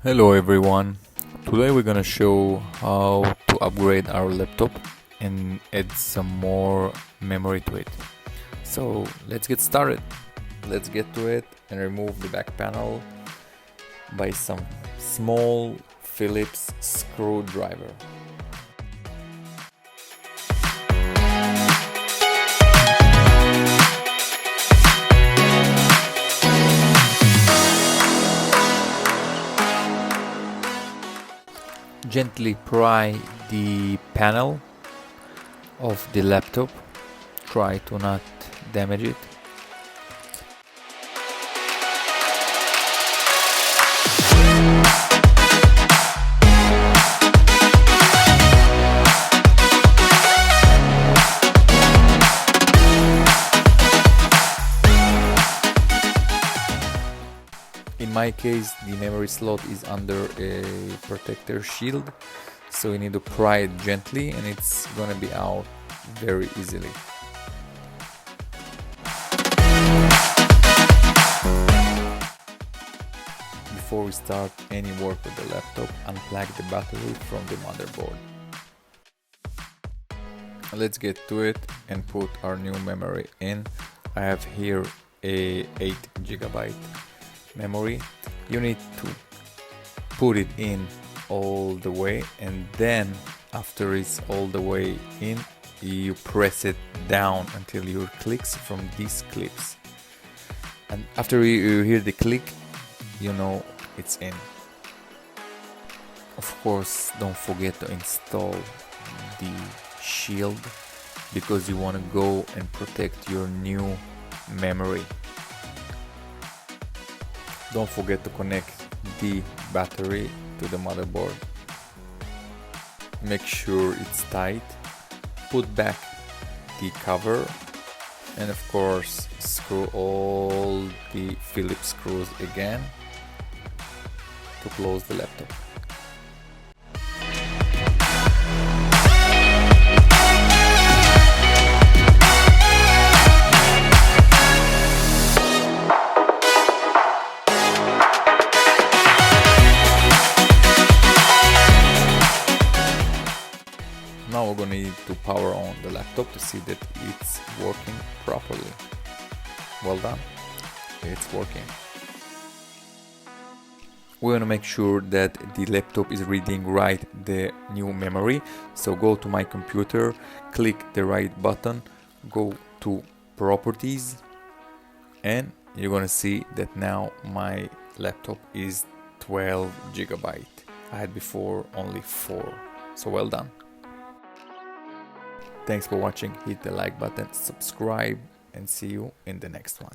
Hello everyone, today we're gonna show how to upgrade our laptop and add some more memory to it. So let's get started. Let's get to it and remove the back panel by some small Phillips screwdriver. Gently pry the panel of the laptop. Try to not damage it. In my case, the memory slot is under a protector shield, so you need to pry it gently and it's gonna be out very easily. Before we start any work with the laptop, unplug the battery from the motherboard. Let's get to it and put our new memory in. I have here a 8 GB memory. You need to put it in all the way, and then after it's all the way in, you press it down until you clicks from these clips, and after you hear the click, you know it's in. Of course, don't forget to install the shield because you want to go and protect your new memory. Don't forget to connect the battery to the motherboard. Make sure it's tight. Put back the cover, and of course screw all the Phillips screws again to close the laptop. Now we're going to need to power on the laptop to see that it's working properly. Well done, it's working. We want to make sure that the laptop is reading right the new memory. So go to my computer, click the right button, go to properties, and you're going to see that now my laptop is 12 GB. I had before only 4. So well done. Thanks for watching. Hit the like button, subscribe, and see you in the next one.